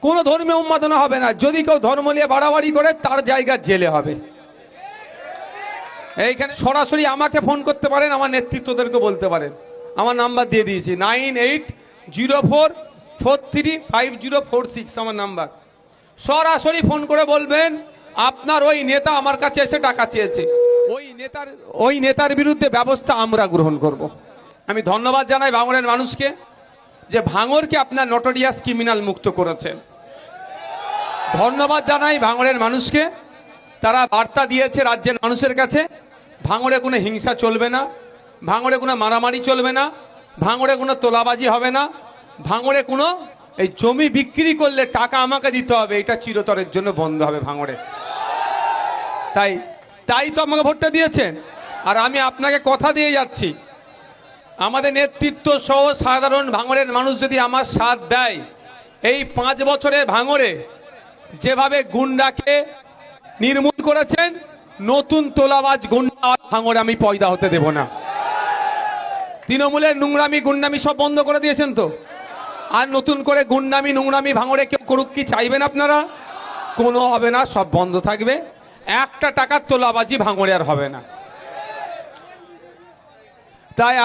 কোনো ধর্মীয় উন্মাদনা হবে না। যদি কেউ ধর্ম নিয়ে বাড়াবাড়ি করে তার জায়গা জেলে হবে। এইখানে সরাসরি আমাকে ফোন করতে পারেন, আমার নেতৃত্বদেরকে বলতে পারেন। আমার নাম্বার দিয়ে দিয়েছি 9804435046 আমার নাম্বার। সরাসরি ফোন করে বলবেন আপনার ওই নেতা আমার কাছে এসে টাকা চেয়েছে, ওই নেতার বিরুদ্ধে ব্যবস্থা আমরা গ্রহণ করব। আমি ধন্যবাদ জানাই ভাঙড়ের মানুষকে যে ভাঙড়কে আপনার নটোরিয়াস ক্রিমিনাল মুক্ত করেছেন। ধন্যবাদ জানাই ভাঙড়ের মানুষকে, তারা বার্তা দিয়েছে রাজ্যের মানুষের কাছে ভাঙড়ে কোনো হিংসা চলবে না, ভাঙড়ে কোনো মারামারি চলবে না, ভাঙড়ে কোনো তোলাবাজি হবে না, ভাঙড়ে কোনো এই জমি বিক্রি করলে টাকা আমাকে দিতে হবে, এটা চিরতরের জন্য বন্ধ হবে ভাঙড়ে। তাই তো আমাকে ভোটটা দিয়েছেন। আর আমি আপনাকে কথা দিয়ে যাচ্ছি, আমাদের নেতৃত্ব সহ সাধারণ ভাঙড়ের মানুষ যদি আমার সাথ দেয়, এই 5 বছরে ভাঙড়ে যেভাবে গুন্ডাকে নির্মূল করেছেন, নতুন তোলাবাজ গুন্ডা ভাঙড়ে আমি পয়দা হতে দেব না। তৃণমূলের নোংরামি গুন্ডামি সব বন্ধ করে দিয়েছেন তো, আর নতুন করে গুন্ডামি নোংরামি ভাঙড়ে কেউ করুক কি চাইবেন আপনারা? কোনো হবে না, সব বন্ধ থাকবে। একটা টাকার তোলাবাজি ভাঙড়ে আর হবে না। তাই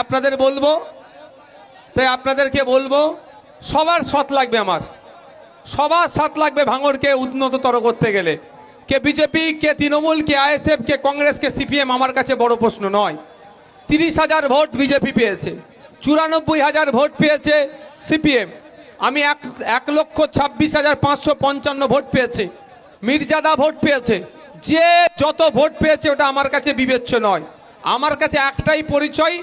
আপনাদেরকে বলবো সবার সাথ লাগবে, আমার সবার সাথ লাগবে ভাঙড়কে উন্নততর করতে গেলে। কে বিজেপি, কে তৃণমূল, কে আইএসএফ, কে কংগ্রেস, কে সিপিএম আমার কাছে বড় প্রশ্ন নয়। 30,000 ভোট বিজেপি পেয়েছে, 94,000 ভোট পেয়েছে সিপিএম। আমি 1,26,555 ভোট পেয়েছে, মির্জাদা ভোট পেয়েছে। যে যত ভোট পেয়েছে ওটা আমার কাছে বিবেচ্য নয়। আমার কাছে একটাই পরিচয়,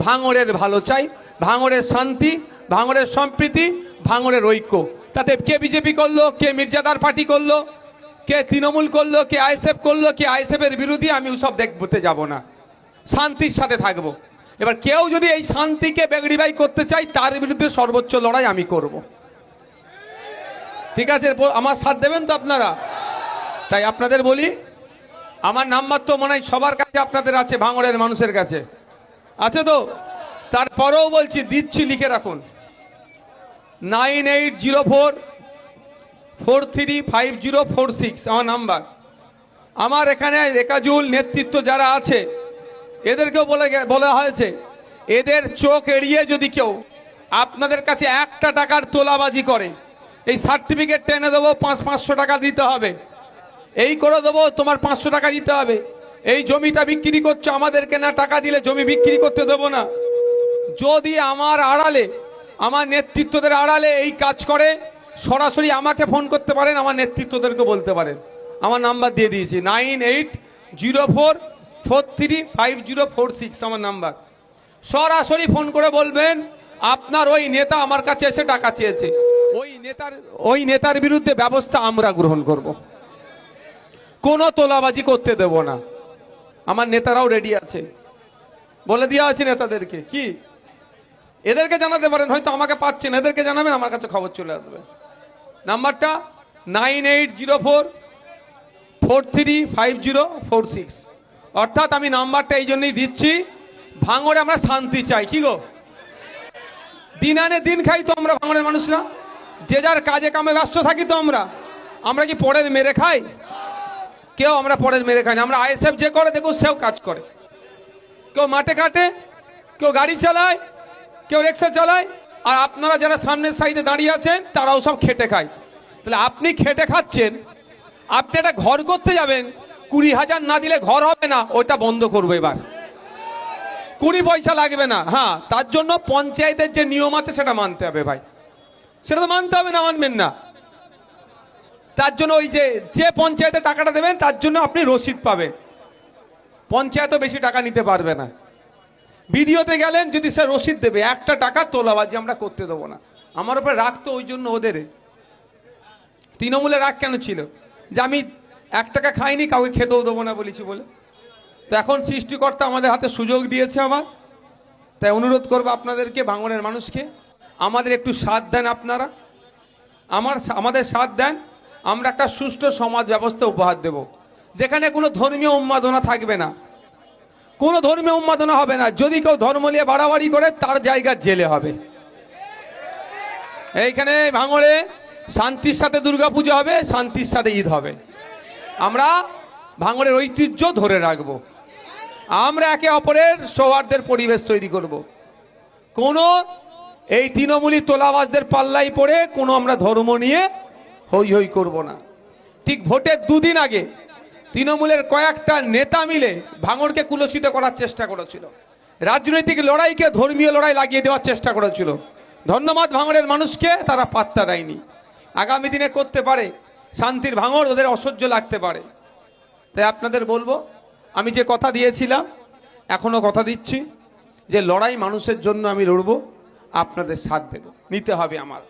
ভাঙড়ের ভালো চাই, ভাঙড়ের শান্তি, ভাঙড়ের সম্প্রীতি, ভাঙড়ের ঐক্য। তাতে কে বিজেপি করলো, কে মির্জাদার পার্টি করলো, কে তৃণমূল করলো, কে আইএসএফ করলো, কে আইএসএফ এর বিরোধী, আমি ওসব দেখতে যাব না, শান্তির সাথে থাকবো। এবার কেউ যদি এই শান্তিকে বেগড়িবাই করতে চাই, তার বিরুদ্ধে সর্বোচ্চ লড়াই আমি করব। ঠিক আছে, আমার সাথ দেবেন তো আপনারা? তাই আপনাদের বলি, আমার নাম্বার তো মনে হয় সবার কাছে আপনাদের আছে, ভাঙড়ের মানুষের কাছে আছে তো। তারপরেও বলছি, দিচ্ছি, লিখে রাখুন 9804435046 আমার নাম্বার। আমার এখানে রেকাজুল নেতৃত্ব যারা আছে এদেরকেও বলা হয়েছে, এদের চোখ এড়িয়ে যদি কেউ আপনাদের কাছে একটা টাকার তোলাবাজি করে, এই সার্টিফিকেট টেনে দেবো, 500 টাকা দিতে হবে, এই করে দেবো, তোমার 500 টাকা দিতে হবে, এই জমিটা বিক্রি করছো আমাদেরকে না টাকা দিলে জমি বিক্রি করতে দেবো না। যদি আমার আড়ালে, আমার নেতৃত্বদের আড়ালে এই কাজ করে, সরাসরি আমাকে ফোন করতে পারেন, আমার নেতৃত্বদেরকে বলতে পারেন। আমার নাম্বার দিয়ে দিয়েছি 9804435046 আমার নাম্বার। সরাসরি ফোন করে বলবেন আপনার ওই নেতা আমার কাছে এসে টাকা চেয়েছে, ওই নেতার বিরুদ্ধে ব্যবস্থা আমরা গ্রহণ করব। কোনো তোলাবাজি করতে দেব না। আমার নেতারাও রেডি আছে, বলে দেওয়া আছে নেতাদেরকে। কি এদেরকে জানাতে পারেন, হয়তো আমাকে পাচ্ছেন, এদেরকে জানাবেন, আমার কাছে খবর চলে আসবে। নাম্বারটা 9804435046। অর্থাৎ আমি নাম্বারটা এই জন্যই দিচ্ছি, ভাঙড়ে আমরা শান্তি চাই। কি গো, দিন আনে দিন খাই তো আমরা ভাঙড়ের মানুষরা, যে যার কাজে কামে ব্যস্ত থাকি তো আমরা কি পরের মেরে খাই? কেউ আমরা পরের মেরে খাই না। আমরা আইএসএফ যে করে দেখো সেও কাজ করে, কেউ মাঠে কাটে, কেউ গাড়ি চালায়, কেউ রিক্সা চালায়, আর আপনারা যারা সামনের সাইডে দাঁড়িয়ে আছেন তারাও সব খেটে খায়। তাহলে আপনি খেটে খাচ্ছেন, আপনি একটা ঘর করতে যাবেন, 20,000 না দিলে ঘর হবে না, ওটা বন্ধ করবো এবার। 20 পয়সা লাগবে না। হ্যাঁ, তার জন্য পঞ্চায়েতের যে নিয়ম আছে সেটা মানতে হবে ভাই, সেটা তো মানতে হবে, না মানবেন না। তার জন্য ওই যে পঞ্চায়েতে টাকাটা দেবেন তার জন্য আপনি রসিদ পাবেন। পঞ্চায়েতও বেশি টাকা নিতে পারবে না। ভিডিওতে গেলেন যদি সে রসিদ দেবে, একটা টাকা তোলাবাজি আমরা করতে দেবো না। আমার উপরে রাগ তো ওই জন্য ওদের, তৃণমূলের রাগ কেন ছিল? যে আমি 1 টাকা খাইনি, কাউকে খেতেও দেবো না বলেছি বলে। তো এখন সৃষ্টিকর্তা আমাদের হাতে সুযোগ দিয়েছে আমার, তাই অনুরোধ করবো আপনাদেরকে, ভাঙড়ের মানুষকে, আমাদের একটু সাথ দেন আপনারা, আমাদের সাথ দেন। আমরা একটা সুষ্ঠু সমাজ ব্যবস্থা উপহার দেব, যেখানে কোনো ধর্মীয় উন্মাদনা থাকবে না, কোনো ধর্মীয় উন্মাদনা হবে না। যদি কেউ ধর্ম নিয়ে বাড়াবাড়ি করে তার জায়গা জেলে হবে। এইখানে ভাঙড়ে শান্তির সাথে দুর্গাপুজো হবে, শান্তির সাথে ঈদ হবে। আমরা ভাঙড়ের ঐতিহ্য ধরে রাখবো। আমরা একে অপরের সৌহার্দ্যের পরিবেশ তৈরি করব। কোনো এই তৃণমূলী তোলাবাজদের পাল্লাই পড়ে কোনো আমরা ধর্ম নিয়ে হই হই করব না। ঠিক ভোটের দুদিন আগে তৃণমূলের কয়েকটা নেতা মিলে ভাঙড়কে কুলসিত করার চেষ্টা করেছিল, রাজনৈতিক লড়াইকে ধর্মীয় লড়াই লাগিয়ে দেওয়ার চেষ্টা করেছিল। ধন্যবাদ ভাঙড়ের মানুষকে, তারা পাত্তা দেয়নি। আগামী দিনে করতে পারে, শান্তির ভাঙড় ওদের অসহ্য লাগতে পারে। তাই আপনাদের বলবো, আমি যে কথা দিয়েছিলাম এখনো কথা দিচ্ছি, যে লড়াই মানুষের জন্য আমি লড়বো, আপনাদের সাথ দেব, নিতে হবে আমার।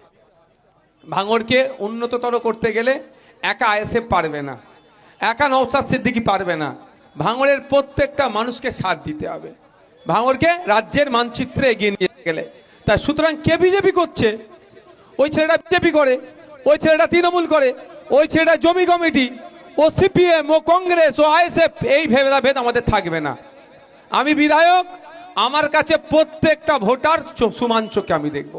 ভাঙড়কে উন্নততর করতে গেলে একা আইএসএফ পারবে না, একা নওশাদ সিদ্দিকী পারবে না। ভাঙড়ের প্রত্যেকটা মানুষকে সাথ দিতে হবে ভাঙড়কে রাজ্যের মানচিত্রে এগিয়ে নিয়ে গেলে। তাই সুতরাং কে বিজেপি করছে, ওই ছেলেটা বিজেপি করে, ওই ছেলেটা তৃণমূল করে, ওই ছেলেটা জমি কমিটি, ও সিপিএম, ও কংগ্রেস, ও আইএসএফ, এই ভেদাভেদ আমাদের থাকবে না। আমি বিধায়ক, আমার কাছে প্রত্যেকটা ভোটার সমান চোখে আমি দেখব।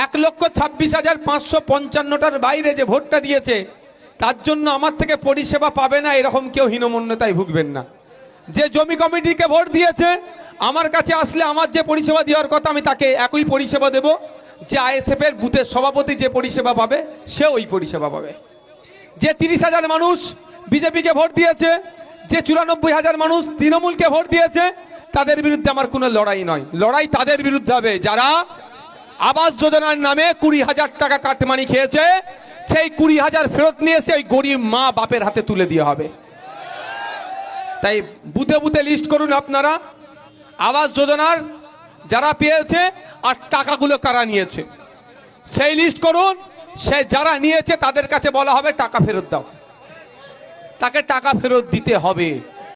1,26,555টার বাইরে যে ভোটটা দিয়েছে, তার জন্য আমার থেকে পরিষেবা পাবে না এরকম কেউ হীনমন্যতায় ভুগবেন না। যে জমি কমিটিকে ভোট দিয়েছে, আমার কাছে আসলে আমার যে পরিষেবা দেওয়ার কথা আমি তাকে একই পরিষেবা দেব। যে আইএসএফ এর বুথের সভাপতি যে পরিষেবা পাবে, সে ওই পরিষেবা পাবে। যে 30,000 মানুষ বিজেপিকে ভোট দিয়েছে, যে 94,000 মানুষ তৃণমূলকে ভোট দিয়েছে, তাদের বিরুদ্ধে আমার কোনো লড়াই নয়। লড়াই তাদের বিরুদ্ধে হবে যারা আবাস যোজনার নামে 20,000 টাকা কাটমানি খেয়েছে। সেই 20,000 ফেরত নিয়ে এসে ওই গরিব মা বাপের হাতে তুলে দেওয়া হবে। তাই বুথে বুথে লিস্ট করুন আপনারা, আবাস যোজনার যারা পেয়েছে আর টাকাগুলো কারা নিয়েছে সেই লিস্ট করুন। সে যারা নিয়েছে তাদের কাছে বলা হবে টাকা ফেরত দাও, তাকে টাকা ফেরত দিতে হবে।